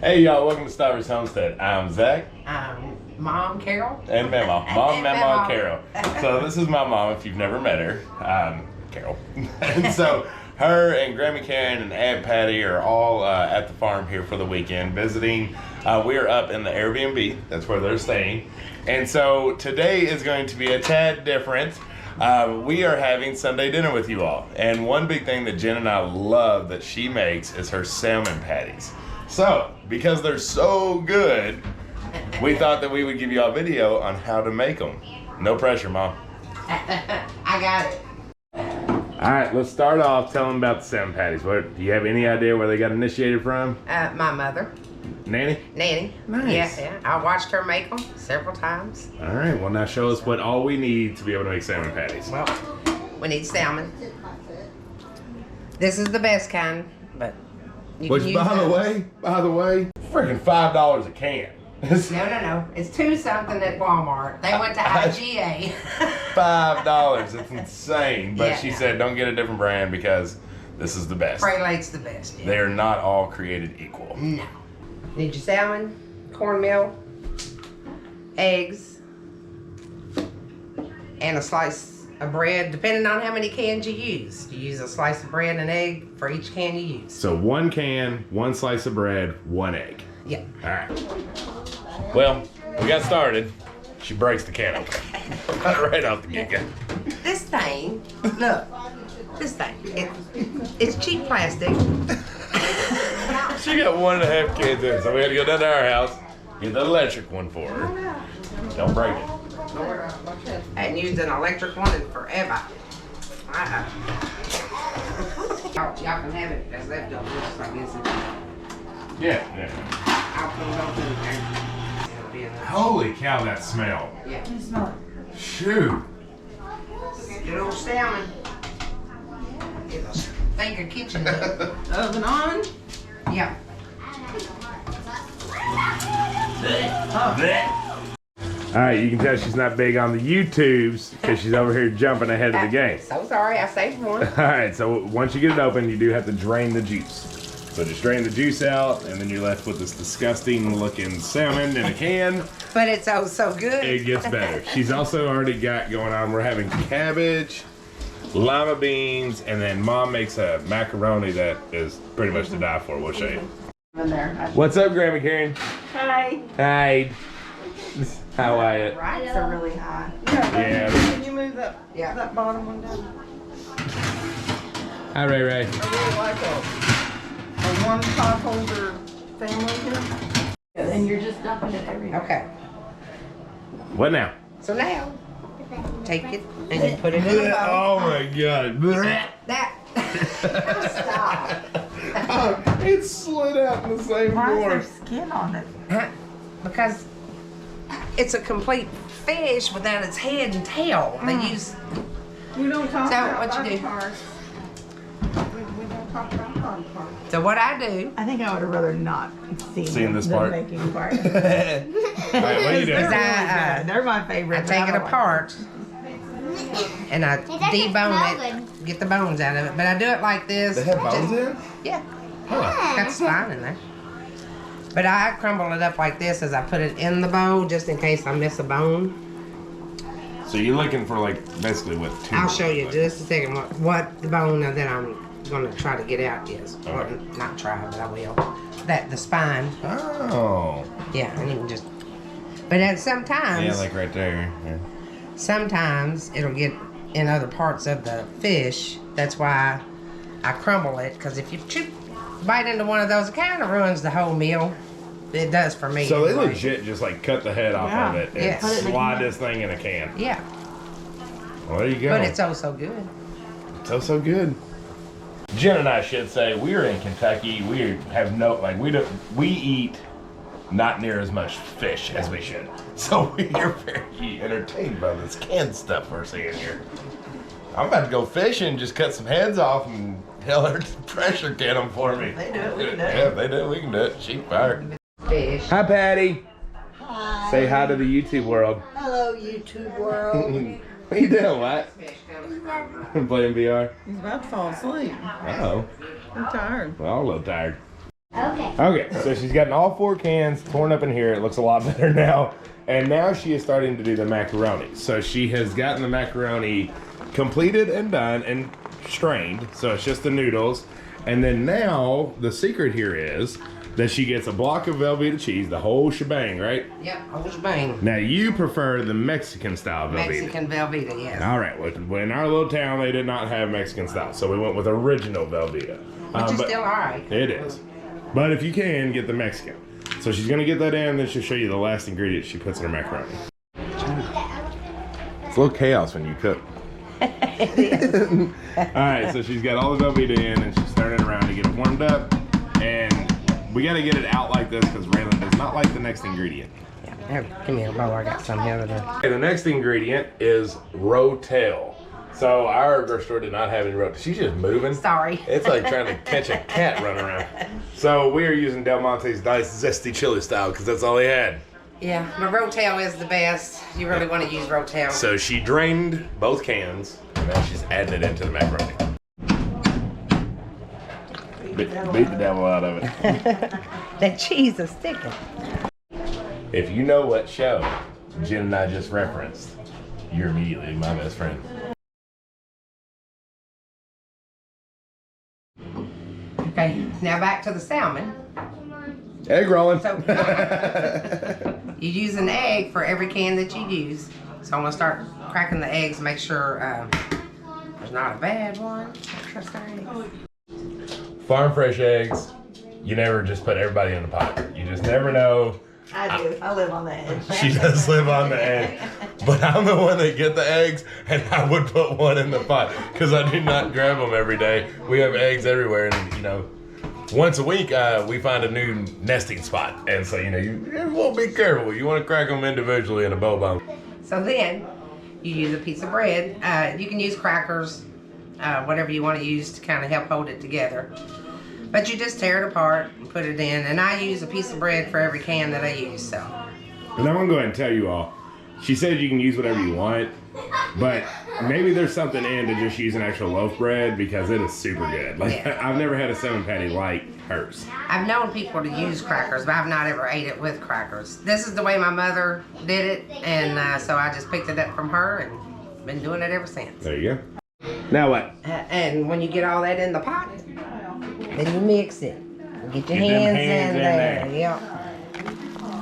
Hey y'all, welcome to Stivers Homestead. I'm Zach. I'm Mom Carol. And Mama. Mama Carol. So this is my mom if you've never met her. Carol. And so her and Grandma Karen and Aunt Patty are all at the farm here for the weekend visiting. We're up in the Airbnb. That's where they're staying. And so today is going to be a tad different. We are having Sunday dinner with you all. And one big thing that Jen and I love that she makes is her salmon patties. So, because they're so good, we thought that we would give you all a video on how to make them. No pressure, Mom. I got it. All right, let's start off telling about the salmon patties. What, do you have any idea where they got initiated from? My mother. Nanny? Nanny. Nice. Yeah. I watched her make them several times. All right, well now show us what all we need to be able to make salmon patties. Well, we need salmon. This is the best kind, but you Which, can use by the way, freaking $5 a can. No. It's $2 something at Walmart. They went to IGA. $5. It's insane. But Yeah, she no. said don't get a different brand because this is the best. Prelate's the best. Yeah. They are not all created equal. No. Need your salmon, cornmeal, eggs, and a slice of bread, depending on how many cans you use. You use a slice of bread and an egg for each can you use. So 1 can, 1 slice of bread, 1 egg. Yeah. All right. Well, we got started. She breaks the can open. Right off the get-go. This thing, look, this thing, it's cheap plastic. She got 1.5 cans in, so we had to go down to our house, get the electric one for her. Don't break it. I hadn't used an electric one in forever. Y'all can have it as leftovers, I guess. Yeah. I'll put it over there. It'll be enough. Holy cow, that smell. Yeah. Shoot. Good old salmon. Get a finger kitchen Oven on? Yeah. All right, you can tell she's not big on the YouTubes because she's over here jumping ahead of the game. So sorry, I saved one. All right, so once you get it open, you do have to drain the juice. So just drain the juice out, and then you're left with this disgusting looking salmon in a can. But it's oh so good. It gets better. She's also already got going on, we're having cabbage, lima beans, and then Mom makes a macaroni that is pretty much to die for. We'll show you. What's up, Grandma Karen? Hi. Hi. How are you? Right, They're really high. Yeah. Can you move that, Yeah. that bottom one down? Hi, Ray Ray. I really like a one pot holder family here. And you're just dumping it everywhere. Okay. What now? So now, take it and you put it in the bowl. Oh my God. That. Stop. Oh, it slid out in the same Why is door. there skin on it? Because it's a complete fish without its head and tail. They use. We don't talk So, about what you body do? parts. We don't talk about body parts. So what I do. I think I would have rather not seen this the part? making part. All right, what are you doing? They're really I, good. They're my favorite. I but take it don't like apart and I doesn't debone smell it, get the bones out of it. But I do it like this. They have bones just- in? Yeah, Huh. got the spine in there. But I crumble it up like this as I put it in the bowl, just in case I miss a bone. So you're looking for like basically what two? I'll show you just a second what the bone that I'm gonna try to get out is. Or Okay. not try, but I will. That the spine. Oh. Yeah, and you can just. But then sometimes. Yeah, like right there. Yeah. Sometimes it'll get in other parts of the fish. That's why I crumble it, because if you bite into one of those, it kind of ruins the whole meal. It does for me. So they anyway. legit just like cut the head off Yeah. of it and Yeah. Put it in a slide can. this thing in a can. Yeah, Well, there you go. but it's oh so good. so good. Jen and I should say we're in Kentucky. We have no we eat not near as much fish as we should. So we are very entertained by this canned stuff we're seeing here. I'm about to go fishing and just cut some heads off and tell her to pressure can them for me. They do it, we can do it. Yeah, they do. We can do it. She fire. Fish. Hi, Patty. Hi. Say hi to the YouTube world. Hello, YouTube world. What you doing, what? Playing VR? He's about to fall asleep. Uh-oh. I'm tired. We're all a little tired. Okay. Okay, so she's gotten all 4 cans torn up in here. It looks a lot better now. And now she is starting to do the macaroni. So she has gotten the macaroni completed and done and strained. So it's just the noodles. And then now the secret here is that she gets a block of Velveeta cheese, the whole shebang, right? Yep, whole shebang. Now you prefer the Mexican style Velveeta. Mexican Velveeta, yes. All right, well, in our little town, they did not have Mexican style. So we went with original Velveeta. Which is still all right. It is. But if you can, get the Mexican. So she's gonna get that in, then she'll show you the last ingredient she puts in her macaroni. It's a little chaos when you cook. It is. All right, so she's got all the Velveeta in, and she's turning it around to get it warmed up. And we gotta get it out like this because Raylan does not like the next ingredient. Yeah, here, give me a bowl. I got some here to do. Okay, the next ingredient is rotel. So our grocery store did not have any rotel. She's just moving. Sorry. It's like trying to catch a cat running around. So we are using Del Monte's diced zesty chili style because that's all they had. Yeah, but Rotel is the best. You really want to use Rotel. So she drained both cans, and now she's adding it into the macaroni. Beat the devil out of it. That cheese is sticking. If you know what show Jen and I just referenced, you're immediately my best friend. Okay, now back to the salmon. Egg rolling. So you use an egg for every can that you use. So I'm gonna start cracking the eggs, make sure there's not a bad one. Trust the eggs. Farm fresh eggs. You never just put everybody in the pot. You just never know. I do. I live on the edge. She does live on the edge. But I'm the one that get the eggs, and I would put one in the pot because I do not grab them every day. We have eggs everywhere, and you know, once a week we find a new nesting spot, and so you won't be careful. You want to crack them individually in a bow bone. So then you use a piece of bread. You can use crackers, whatever you want to use to kind of help hold it together. But you just tear it apart and put it in. And I use a piece of bread for every can that I use. So. And I'm gonna go ahead and tell you all. She said you can use whatever you want, but maybe there's something in to just use an actual loaf bread because it is super good. Like I've never had a 7 patty like hers. I've known people to use crackers, but I've not ever ate it with crackers. This is the way my mother did it, and so I just picked it up from her and been doing it ever since. There you go. Now what? And when you get all that in the pot, then you mix it. Get your Get them hands in there. Yep.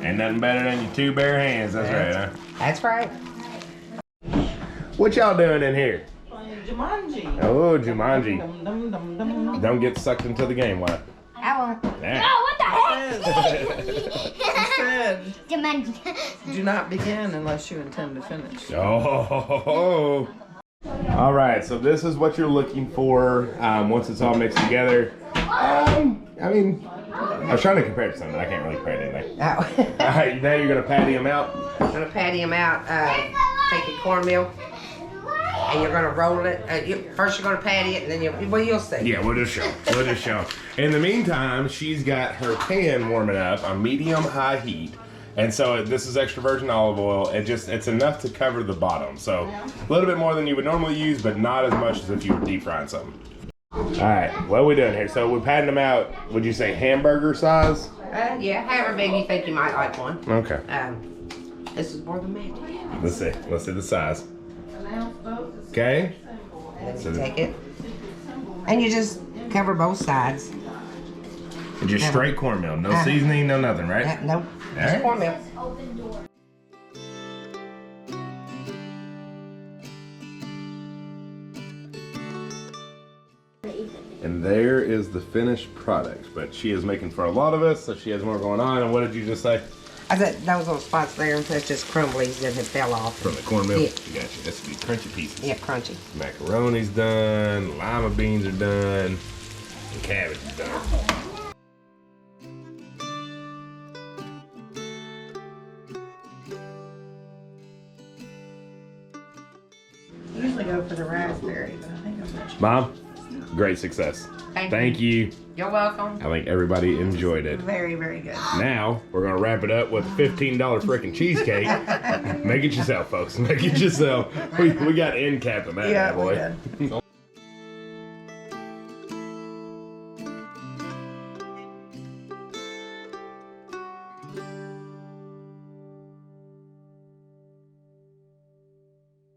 Ain't nothing better than your 2 bare hands. That's right, huh? That's right. What y'all doing in here? Jumanji. Oh, Jumanji. Dum, dum, dum, dum. Don't get sucked into the game, what? I won't. Yeah. Oh, what the heck? It said, Dimension. do not begin unless you intend to finish. Oh. All right, so this is what you're looking for once it's all mixed together. I mean, I was trying to compare it to something. I can't really compare it to anything. Oh. All right, now you're gonna patty them out. I'm gonna patty them out. Take your cornmeal, and you're gonna roll it. First, you're gonna patty it, and then you'll see. Yeah, we'll just show. We'll just show. In the meantime, she's got her pan warming up on medium-high heat. And so this is extra virgin olive oil. It's enough to cover the bottom. So a little bit more than you would normally use, but not as much as if you were deep frying something. All right, what are we doing here? So we're patting them out, would you say hamburger size? Yeah, however big you think you might like one. Okay. This is more than magic. Let's see the size. Okay. And then you take it, and you just cover both sides. And just straight cornmeal, no seasoning, no nothing, right? Nope, All just right. cornmeal. And there is the finished product. But she is making for a lot of us, so she has more going on. And what did you just say? I said those little spots there, that's just crumblies that have fell off. From the cornmeal? Yeah. Gotcha. That's to be crunchy pieces. Yeah, crunchy. Macaroni's done, lima beans are done, and cabbage is done. I usually go for the raspberry, but I think I'm not sure. Mom, great success. Thank you. You're welcome. I think everybody enjoyed it. Very, very good. Now, we're going to wrap it up with a $15 frickin' cheesecake. Make it yourself, folks. Make it yourself. We got end cap on that Yeah, bad boy. we did. Bye.